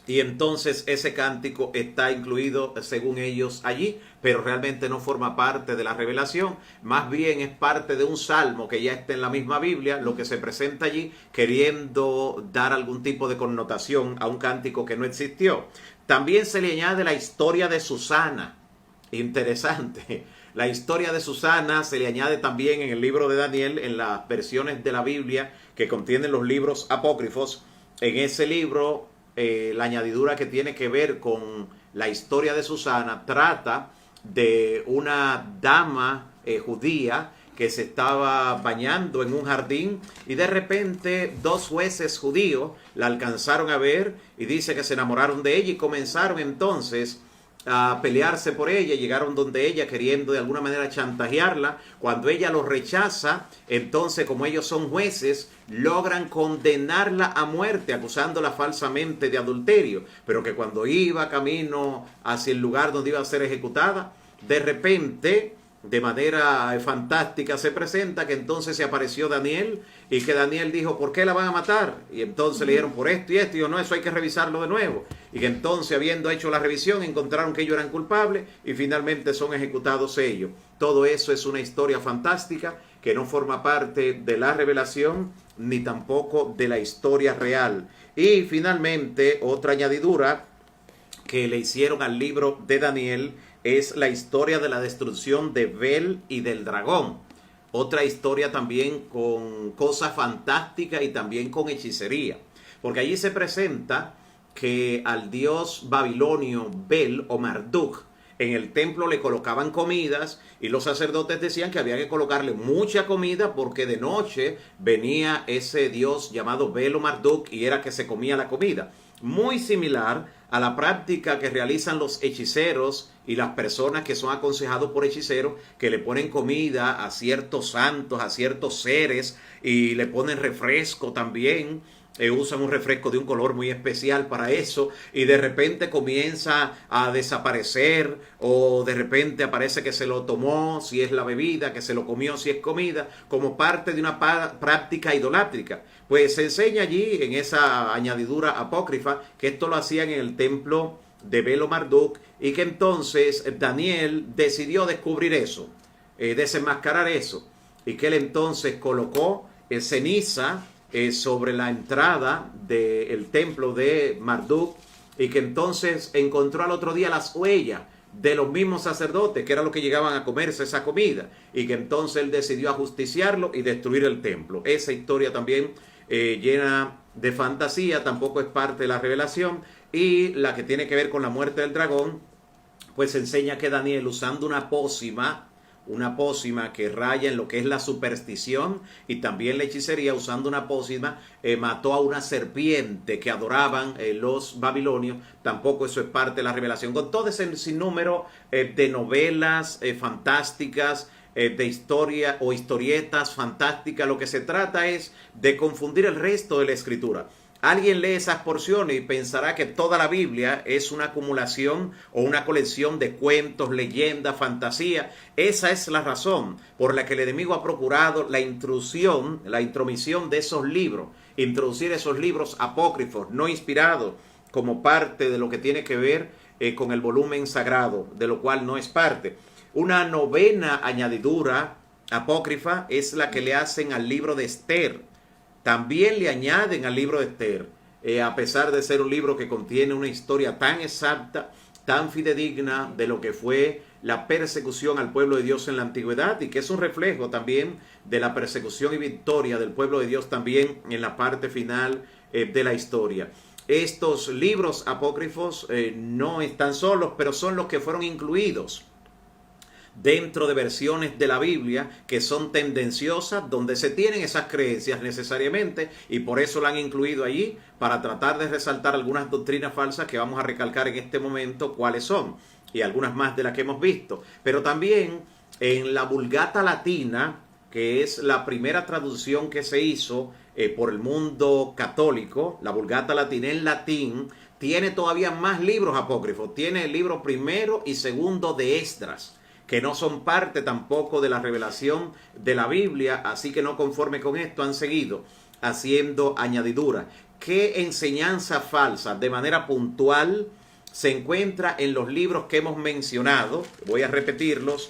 y entonces ese cántico está incluido según ellos allí, pero realmente no forma parte de la revelación, más bien es parte de un salmo que ya está en la misma Biblia, lo que se presenta allí, queriendo dar algún tipo de connotación a un cántico que no existió. También se le añade la historia de Susana. Interesante. La historia de Susana se le añade también en el libro de Daniel, en las versiones de la Biblia que contienen los libros apócrifos. En ese libro, la añadidura que tiene que ver con la historia de Susana trata de una dama judía que se estaba bañando en un jardín y de repente dos jueces judíos la alcanzaron a ver y dice que se enamoraron de ella y comenzaron entonces a pelearse por ella, llegaron donde ella queriendo de alguna manera chantajearla. Cuando ella los rechaza, entonces como ellos son jueces, logran condenarla a muerte acusándola falsamente de adulterio, pero que cuando iba camino hacia el lugar donde iba a ser ejecutada, de repente, de manera fantástica, se presenta que entonces se apareció Daniel y que Daniel dijo, ¿por qué la van a matar? Y entonces le dijeron, por esto y esto, y yo, no, eso hay que revisarlo de nuevo. Y que entonces, habiendo hecho la revisión, encontraron que ellos eran culpables y finalmente son ejecutados ellos. Todo eso es una historia fantástica que no forma parte de la revelación ni tampoco de la historia real. Y finalmente, otra añadidura que le hicieron al libro de Daniel es la historia de la destrucción de Bel y del dragón. Otra historia también con cosas fantásticas y también con hechicería. Porque allí se presenta que al dios babilonio Bel o Marduk en el templo le colocaban comidas y los sacerdotes decían que había que colocarle mucha comida porque de noche venía ese dios llamado Bel o Marduk y era que se comía la comida. Muy similar a la práctica que realizan los hechiceros y las personas que son aconsejados por hechiceros, que le ponen comida a ciertos santos, a ciertos seres y le ponen refresco también. Usan un refresco de un color muy especial para eso y de repente comienza a desaparecer o de repente aparece que se lo tomó si es la bebida, que se lo comió si es comida, como parte de una práctica idolátrica. Pues se enseña allí en esa añadidura apócrifa que esto lo hacían en el templo de Bel o Marduk y que entonces Daniel decidió descubrir eso, desenmascarar eso y que él entonces colocó ceniza sobre la entrada del templo de Marduk y que entonces encontró al otro día las huellas de los mismos sacerdotes que era lo que llegaban a comerse esa comida y que entonces él decidió ajusticiarlo y destruir el templo. Esa historia también llena de fantasía, tampoco es parte de la revelación, y la que tiene que ver con la muerte del dragón, pues enseña que Daniel, usando una pócima que raya en lo que es la superstición y también la hechicería, usando una pócima, mató a una serpiente que adoraban los babilonios. Tampoco eso es parte de la revelación. Con todo ese sinnúmero de novelas fantásticas, de historia o historietas fantásticas, lo que se trata es de confundir el resto de la escritura. Alguien lee esas porciones y pensará que toda la Biblia es una acumulación o una colección de cuentos, leyendas, fantasía. Esa es la razón por la que el enemigo ha procurado la intromisión de esos libros, introducir esos libros apócrifos, no inspirados, como parte de lo que tiene que ver con el volumen sagrado, de lo cual no es parte. Una novena añadidura apócrifa es la que le hacen al libro de Esther. También le añaden al libro de Esther, a pesar de ser un libro que contiene una historia tan exacta, tan fidedigna de lo que fue la persecución al pueblo de Dios en la antigüedad y que es un reflejo también de la persecución y victoria del pueblo de Dios también en la parte final de la historia. Estos libros apócrifos no están solos, pero son los que fueron incluidos dentro de versiones de la Biblia que son tendenciosas, donde se tienen esas creencias necesariamente y por eso la han incluido allí para tratar de resaltar algunas doctrinas falsas que vamos a recalcar en este momento cuáles son y algunas más de las que hemos visto. Pero también en la Vulgata Latina, que es la primera traducción que se hizo por el mundo católico, la Vulgata Latina en latín, tiene todavía más libros apócrifos. Tiene el libro primero y segundo de Esdras, que no son parte tampoco de la revelación de la Biblia, así que no conforme con esto han seguido haciendo añadiduras. ¿Qué enseñanza falsa de manera puntual se encuentra en los libros que hemos mencionado? Voy a repetirlos,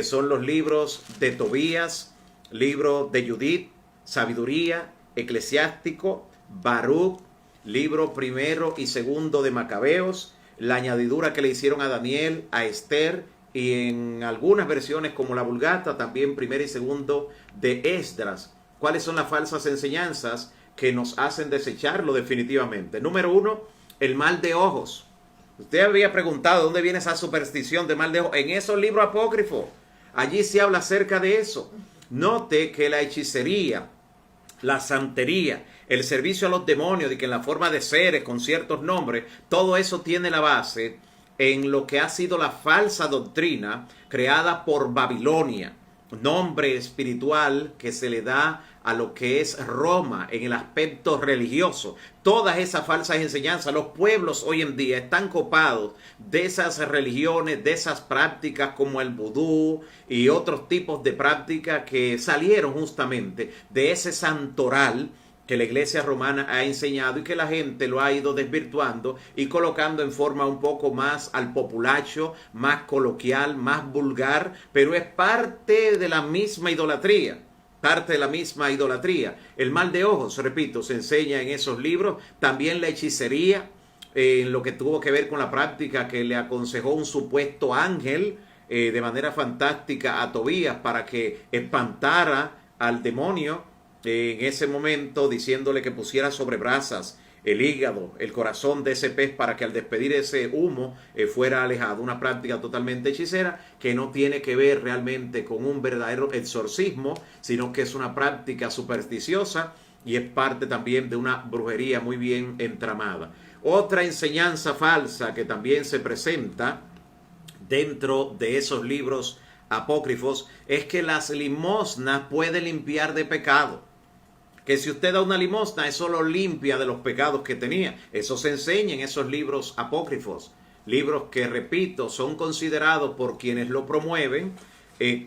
son los libros de Tobías, libro de Judith, Sabiduría, Eclesiástico, Baruch, libro primero y segundo de Macabeos, la añadidura que le hicieron a Daniel, a Esther y en algunas versiones como la Vulgata, también primero y segundo de Esdras. ¿Cuáles son las falsas enseñanzas que nos hacen desecharlo definitivamente? Número 1, el mal de ojos. Usted había preguntado dónde viene esa superstición de mal de ojos. En esos libros apócrifos, allí se habla acerca de eso. Note que la hechicería, la santería, el servicio a los demonios, de que en la forma de seres con ciertos nombres, todo eso tiene la base en lo que ha sido la falsa doctrina creada por Babilonia, nombre espiritual que se le da a lo que es Roma en el aspecto religioso. Todas esas falsas enseñanzas, los pueblos hoy en día están copados de esas religiones, de esas prácticas como el vudú y otros tipos de prácticas que salieron justamente de ese santoral que la iglesia romana ha enseñado y que la gente lo ha ido desvirtuando y colocando en forma un poco más al populacho, más coloquial, más vulgar, pero es parte de la misma idolatría. Parte de la misma idolatría. El mal de ojos, repito, se enseña en esos libros. También la hechicería, en lo que tuvo que ver con la práctica que le aconsejó un supuesto ángel de manera fantástica a Tobías para que espantara al demonio en ese momento, diciéndole que pusiera sobre brasas el hígado, el corazón de ese pez para que al despedir ese humo fuera alejado. Una práctica totalmente hechicera que no tiene que ver realmente con un verdadero exorcismo, sino que es una práctica supersticiosa y es parte también de una brujería muy bien entramada. Otra enseñanza falsa que también se presenta dentro de esos libros apócrifos es que las limosnas pueden limpiar de pecado. Que si usted da una limosna, eso lo limpia de los pecados que tenía. Eso se enseña en esos libros apócrifos. Libros que, repito, son considerados por quienes lo promueven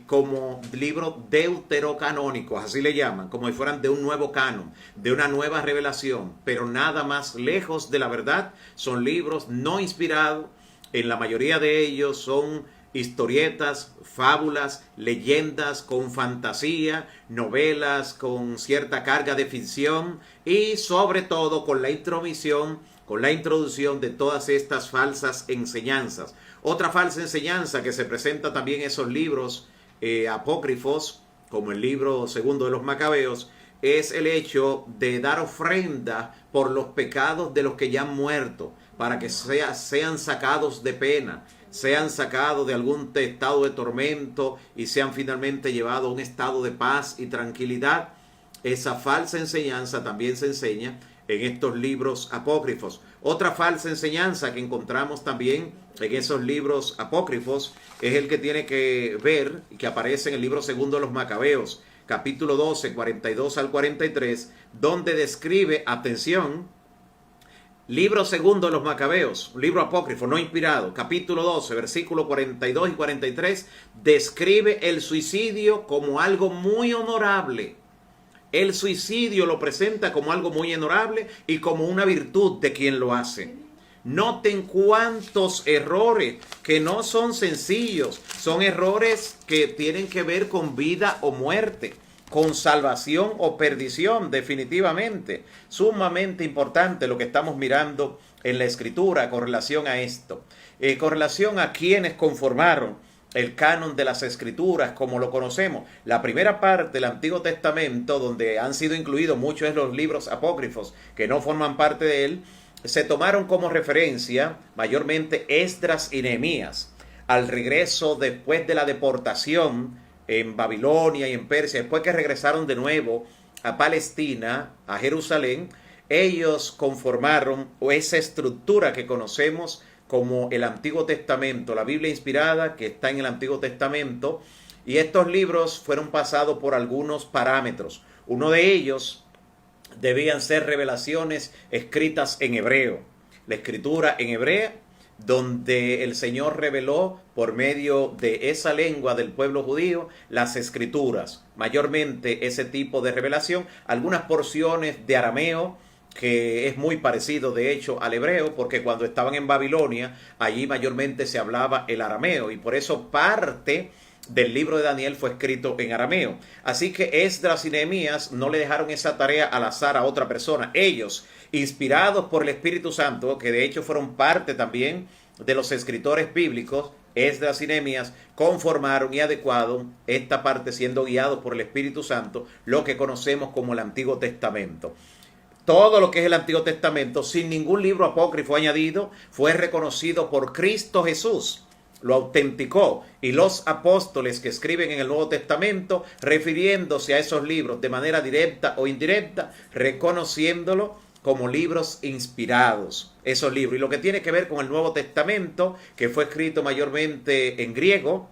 como libros deuterocanónicos, así le llaman, como si fueran de un nuevo canon, de una nueva revelación, pero nada más lejos de la verdad. Son libros no inspirados, en la mayoría de ellos son historietas, fábulas, leyendas con fantasía, novelas con cierta carga de ficción y sobre todo con la introducción de todas estas falsas enseñanzas. Otra falsa enseñanza que se presenta también en esos libros apócrifos, como el libro segundo de los Macabeos, es el hecho de dar ofrenda por los pecados de los que ya han muerto, para que sean sacados de pena, sean sacados de algún estado de tormento y sean finalmente llevados a un estado de paz y tranquilidad. Esa falsa enseñanza también se enseña en estos libros apócrifos. Otra falsa enseñanza que encontramos también en esos libros apócrifos es el que tiene que ver, que aparece en el libro segundo de los Macabeos, capítulo 12, 42 al 43, donde describe, atención, libro segundo de los Macabeos, un libro apócrifo, no inspirado, capítulo 12, versículo 42 y 43, describe el suicidio como algo muy honorable. El suicidio lo presenta como algo muy honorable y como una virtud de quien lo hace. Noten cuántos errores que no son sencillos, son errores que tienen que ver con vida o muerte, con salvación o perdición, definitivamente. Sumamente importante lo que estamos mirando en la Escritura con relación a esto. Con relación a quienes conformaron el canon de las Escrituras como lo conocemos. La primera parte del Antiguo Testamento, donde han sido incluidos muchos de los libros apócrifos que no forman parte de él, se tomaron como referencia mayormente Esdras y Nehemías. Al regreso después de la deportación en Babilonia y en Persia, después que regresaron de nuevo a Palestina, a Jerusalén, ellos conformaron esa estructura que conocemos como el Antiguo Testamento, la Biblia inspirada que está en el Antiguo Testamento, y estos libros fueron pasados por algunos parámetros. Uno de ellos debían ser revelaciones escritas en hebreo, la escritura en hebreo, donde el Señor reveló por medio de esa lengua del pueblo judío las escrituras, mayormente ese tipo de revelación, algunas porciones de arameo, que es muy parecido de hecho al hebreo, porque cuando estaban en Babilonia, allí mayormente se hablaba el arameo, y por eso parte del libro de Daniel fue escrito en arameo. Así que Esdras y Nehemías no le dejaron esa tarea al azar a otra persona. Ellos, inspirados por el Espíritu Santo, que de hecho fueron parte también de los escritores bíblicos, Esdras y Nehemías conformaron y adecuaron esta parte, siendo guiados por el Espíritu Santo, lo que conocemos como el Antiguo Testamento. Todo lo que es el Antiguo Testamento, sin ningún libro apócrifo añadido, fue reconocido por Cristo Jesús. Lo autenticó, y los apóstoles que escriben en el Nuevo Testamento, refiriéndose a esos libros de manera directa o indirecta, reconociéndolo como libros inspirados, esos libros. Y lo que tiene que ver con el Nuevo Testamento, que fue escrito mayormente en griego,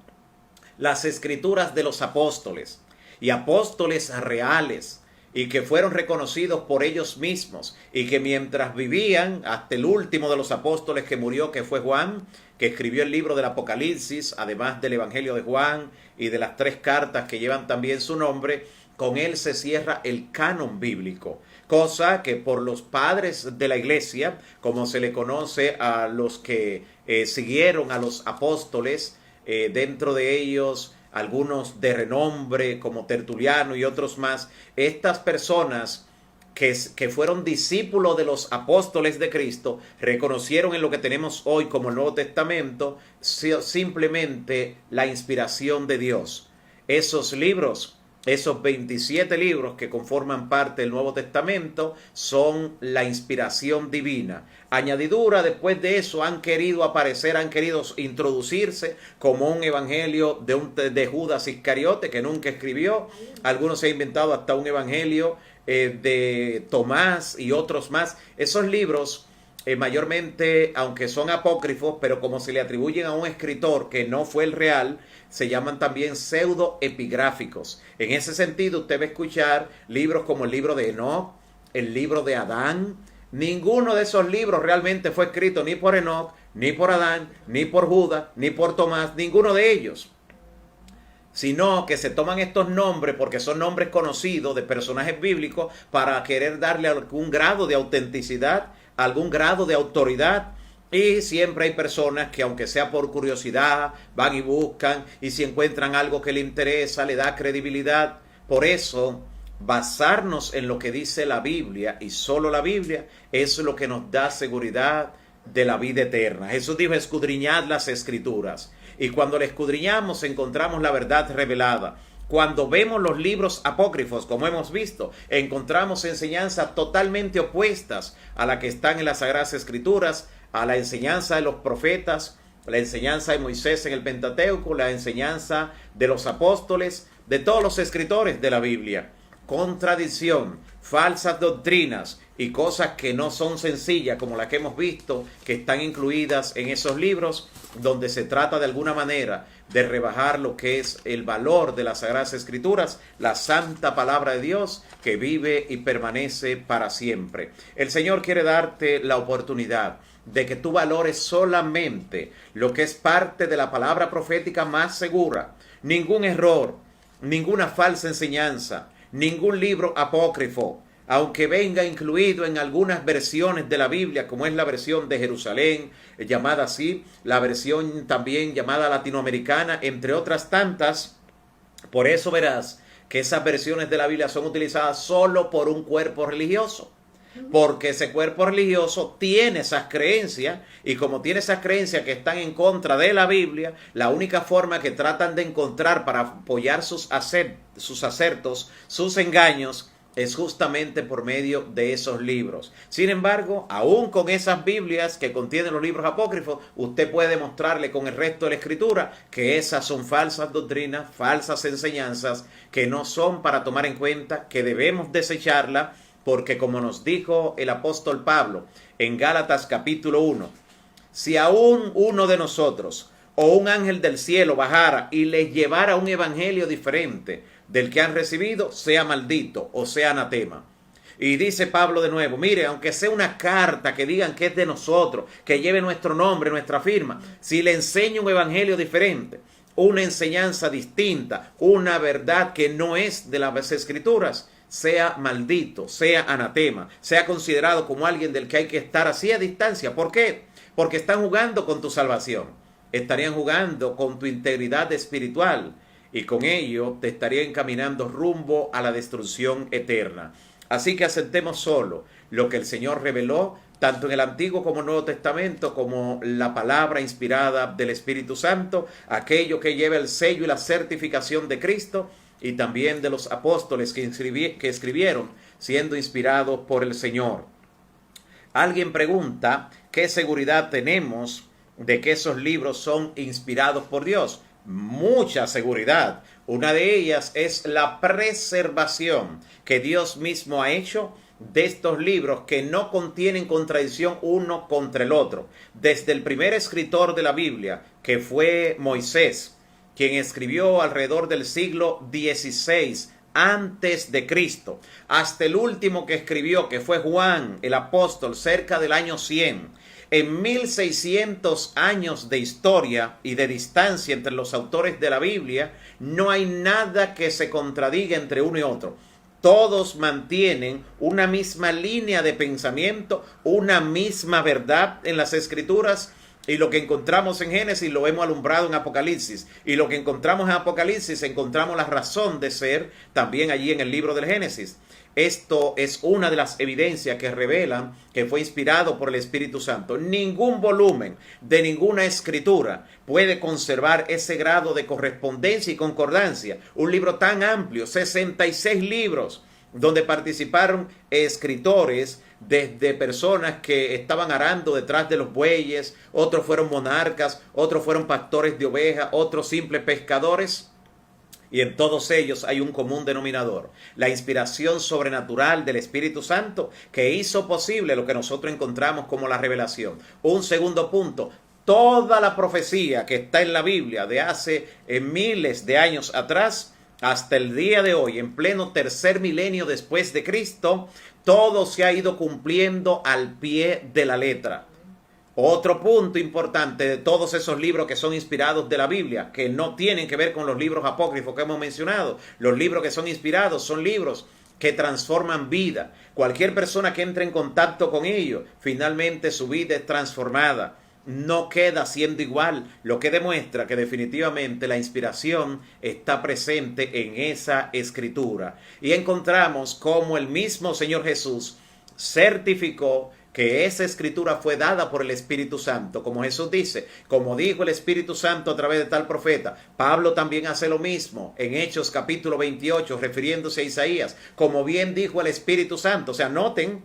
las escrituras de los apóstoles, y apóstoles reales, y que fueron reconocidos por ellos mismos, y que mientras vivían, hasta el último de los apóstoles que murió, que fue Juan, que escribió el libro del Apocalipsis, además del Evangelio de Juan y de las 3 cartas que llevan también su nombre, con él se cierra el canon bíblico, cosa que por los padres de la iglesia, como se le conoce a los que siguieron a los apóstoles, dentro de ellos algunos de renombre como Tertuliano y otros más, estas personas que fueron discípulos de los apóstoles de Cristo, reconocieron en lo que tenemos hoy como el Nuevo Testamento simplemente la inspiración de Dios. Esos libros, esos 27 libros que conforman parte del Nuevo Testamento, son la inspiración divina. Añadidura, después de eso, han querido aparecer, han querido introducirse como un evangelio de Judas Iscariote, que nunca escribió. Algunos se han inventado hasta un evangelio de Tomás y otros más. Esos libros mayormente, aunque son apócrifos, pero como se le atribuyen a un escritor que no fue el real, se llaman también pseudoepigráficos. En ese sentido, usted va a escuchar libros como el libro de Enoc, el libro de Adán. Ninguno de esos libros realmente fue escrito ni por Enoc, ni por Adán, ni por Judas, ni por Tomás, ninguno de ellos. Sino que se toman estos nombres porque son nombres conocidos de personajes bíblicos para querer darle algún grado de autenticidad, algún grado de autoridad. Y siempre hay personas que, aunque sea por curiosidad, van y buscan, y si encuentran algo que le interesa, le da credibilidad. Por eso, basarnos en lo que dice la Biblia, y solo la Biblia, es lo que nos da seguridad de la vida eterna. Jesús dijo: escudriñad las Escrituras. Y cuando le escudriñamos, encontramos la verdad revelada. Cuando vemos los libros apócrifos, como hemos visto, encontramos enseñanzas totalmente opuestas a la que están en las Sagradas Escrituras, a la enseñanza de los profetas, la enseñanza de Moisés en el Pentateuco, la enseñanza de los apóstoles, de todos los escritores de la Biblia. Contradicción, falsas doctrinas y cosas que no son sencillas, como las que hemos visto, que están incluidas en esos libros, donde se trata de alguna manera de rebajar lo que es el valor de las Sagradas Escrituras, la santa palabra de Dios que vive y permanece para siempre. El Señor quiere darte la oportunidad de que tú valores solamente lo que es parte de la palabra profética más segura. Ningún error, ninguna falsa enseñanza, ningún libro apócrifo, aunque venga incluido en algunas versiones de la Biblia, como es la versión de Jerusalén, llamada así, la versión también llamada latinoamericana, entre otras tantas. Por eso verás que esas versiones de la Biblia son utilizadas solo por un cuerpo religioso, porque ese cuerpo religioso tiene esas creencias, y como tiene esas creencias que están en contra de la Biblia, la única forma que tratan de encontrar para apoyar sus acertos, sus engaños, es justamente por medio de esos libros. Sin embargo, aún con esas Biblias que contienen los libros apócrifos, usted puede demostrarle con el resto de la Escritura que esas son falsas doctrinas, falsas enseñanzas, que no son para tomar en cuenta, que debemos desecharla, porque como nos dijo el apóstol Pablo en Gálatas capítulo 1, si aún uno de nosotros o un ángel del cielo bajara y les llevara un evangelio diferente del que han recibido, sea maldito o sea anatema. Y dice Pablo de nuevo: mire, aunque sea una carta que digan que es de nosotros, que lleve nuestro nombre, nuestra firma, si le enseño un evangelio diferente, una enseñanza distinta, una verdad que no es de las Escrituras, sea maldito, sea anatema, sea considerado como alguien del que hay que estar así a distancia. ¿Por qué? Porque están jugando con tu salvación, estarían jugando con tu integridad espiritual, y con ello te estaría encaminando rumbo a la destrucción eterna. Así que aceptemos solo lo que el Señor reveló tanto en el Antiguo como el Nuevo Testamento, como la palabra inspirada del Espíritu Santo, aquello que lleva el sello y la certificación de Cristo, y también de los apóstoles que escribieron, siendo inspirados por el Señor. Alguien pregunta, ¿qué seguridad tenemos de que esos libros son inspirados por Dios? Mucha seguridad. Una de ellas es la preservación que Dios mismo ha hecho de estos libros, que no contienen contradicción uno contra el otro. Desde el primer escritor de la Biblia, que fue Moisés, quien escribió alrededor del siglo XVI antes de Cristo, hasta el último que escribió, que fue Juan el apóstol, cerca del año 100. En 1600 años de historia y de distancia entre los autores de la Biblia, no hay nada que se contradiga entre uno y otro. Todos mantienen una misma línea de pensamiento, una misma verdad en las Escrituras, y lo que encontramos en Génesis lo hemos alumbrado en Apocalipsis, y lo que encontramos en Apocalipsis encontramos la razón de ser también allí en el libro del Génesis. Esto es una de las evidencias que revelan que fue inspirado por el Espíritu Santo. Ningún volumen de ninguna escritura puede conservar ese grado de correspondencia y concordancia. Un libro tan amplio, 66 libros, donde participaron escritores desde personas que estaban arando detrás de los bueyes, otros fueron monarcas, otros fueron pastores de ovejas, otros simples pescadores. Y en todos ellos hay un común denominador: la inspiración sobrenatural del Espíritu Santo, que hizo posible lo que nosotros encontramos como la revelación. Un segundo punto: toda la profecía que está en la Biblia de hace miles de años atrás hasta el día de hoy, en pleno tercer milenio después de Cristo, todo se ha ido cumpliendo al pie de la letra. Otro punto importante de todos esos libros que son inspirados de la Biblia, que no tienen que ver con los libros apócrifos que hemos mencionado. Los libros que son inspirados son libros que transforman vida. Cualquier persona que entre en contacto con ellos, finalmente su vida es transformada. No queda siendo igual, lo que demuestra que definitivamente la inspiración está presente en esa escritura. Y encontramos cómo el mismo Señor Jesús certificó que esa escritura fue dada por el Espíritu Santo. Como Jesús dice, como dijo el Espíritu Santo a través de tal profeta. Pablo también hace lo mismo en Hechos capítulo 28, refiriéndose a Isaías, como bien dijo el Espíritu Santo. O sea, noten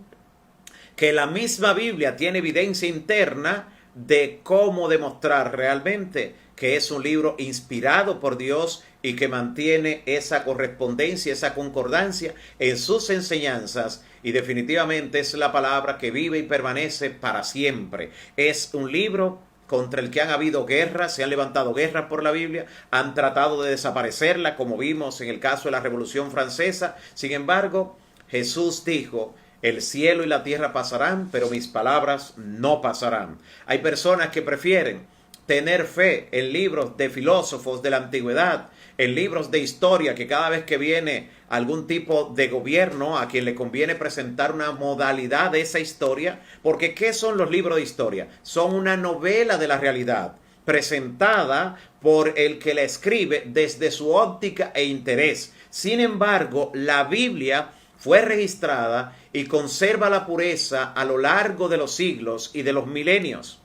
que la misma Biblia tiene evidencia interna de cómo demostrar realmente que es un libro inspirado por Dios y que mantiene esa correspondencia, esa concordancia en sus enseñanzas, y definitivamente es la palabra que vive y permanece para siempre. Es un libro contra el que han habido guerras, se han levantado guerras por la Biblia, han tratado de desaparecerla, como vimos en el caso de la Revolución Francesa. Sin embargo, Jesús dijo: el cielo y la tierra pasarán, pero mis palabras no pasarán. Hay personas que prefieren tener fe en libros de filósofos de la antigüedad, en libros de historia, que cada vez que viene algún tipo de gobierno a quien le conviene presentar una modalidad de esa historia, porque ¿qué son los libros de historia? Son una novela de la realidad, presentada por el que la escribe desde su óptica e interés. Sin embargo, la Biblia fue registrada y conserva la pureza a lo largo de los siglos y de los milenios.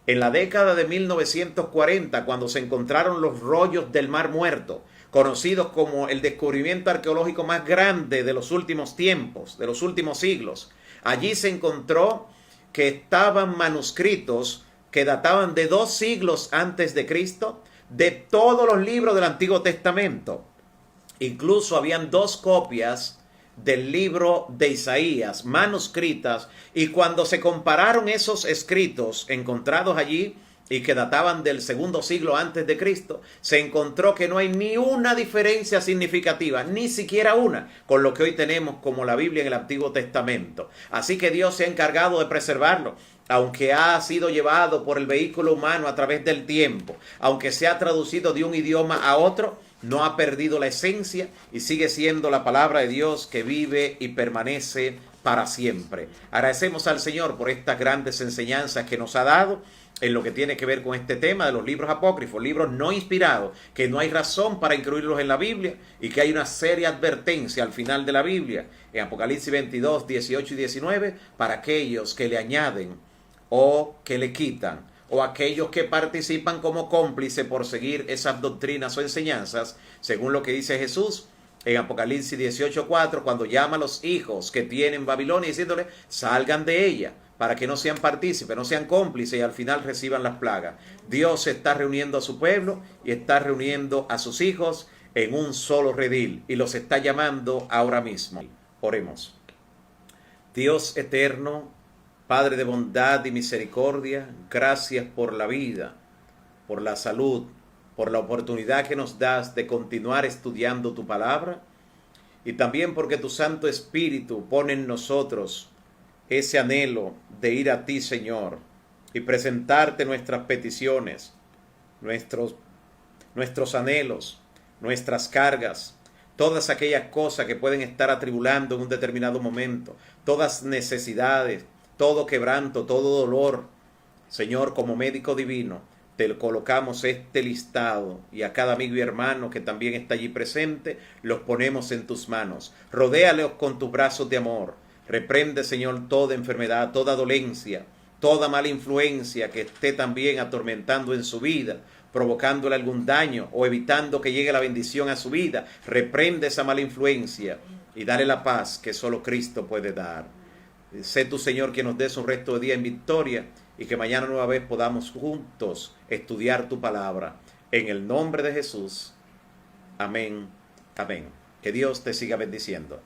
En la década de 1940, cuando se encontraron los rollos del Mar Muerto, conocidos como el descubrimiento arqueológico más grande de los últimos tiempos, de los últimos siglos, allí se encontró que estaban manuscritos que databan de 2 siglos antes de Cristo, de todos los libros del Antiguo Testamento. Incluso habían 2 copias del libro de Isaías manuscritas, y cuando se compararon esos escritos encontrados allí y que databan del 2º siglo antes de Cristo, se encontró que no hay ni una diferencia significativa, ni siquiera una, con lo que hoy tenemos como la Biblia en el Antiguo Testamento. Así que Dios se ha encargado de preservarlo, aunque ha sido llevado por el vehículo humano a través del tiempo, aunque se ha traducido de un idioma a otro, no ha perdido la esencia y sigue siendo la palabra de Dios que vive y permanece para siempre. Agradecemos al Señor por estas grandes enseñanzas que nos ha dado. en lo que tiene que ver con este tema de los libros apócrifos, libros no inspirados, que no hay razón para incluirlos en la Biblia y que hay una seria advertencia al final de la Biblia, en Apocalipsis 22, 18 y 19, para aquellos que le añaden o que le quitan, o aquellos que participan como cómplice por seguir esas doctrinas o enseñanzas, según lo que dice Jesús en Apocalipsis 18:4, cuando llama a los hijos que tienen Babilonia diciéndole, salgan de ella, para que no sean partícipes, no sean cómplices y al final reciban las plagas. Dios está reuniendo a su pueblo y está reuniendo a sus hijos en un solo redil y los está llamando ahora mismo. Oremos. Dios eterno, Padre de bondad y misericordia, gracias por la vida, por la salud, por la oportunidad que nos das de continuar estudiando tu palabra y también porque tu Santo Espíritu pone en nosotros ese anhelo de ir a ti, Señor, y presentarte nuestras peticiones, nuestros anhelos, nuestras cargas, todas aquellas cosas que pueden estar atribulando en un determinado momento, todas necesidades, todo quebranto, todo dolor. Señor, como médico divino, te colocamos este listado y a cada amigo y hermano que también está allí presente, los ponemos en tus manos. Rodéalos con tus brazos de amor. Reprende, Señor, toda enfermedad, toda dolencia, toda mala influencia que esté también atormentando en su vida, provocándole algún daño o evitando que llegue la bendición a su vida. Reprende esa mala influencia y dale la paz que solo Cristo puede dar. Sé tú, Señor, que nos des un resto de día en victoria y que mañana nueva vez podamos juntos estudiar tu palabra. En el nombre de Jesús. Amén. Amén. Que Dios te siga bendiciendo.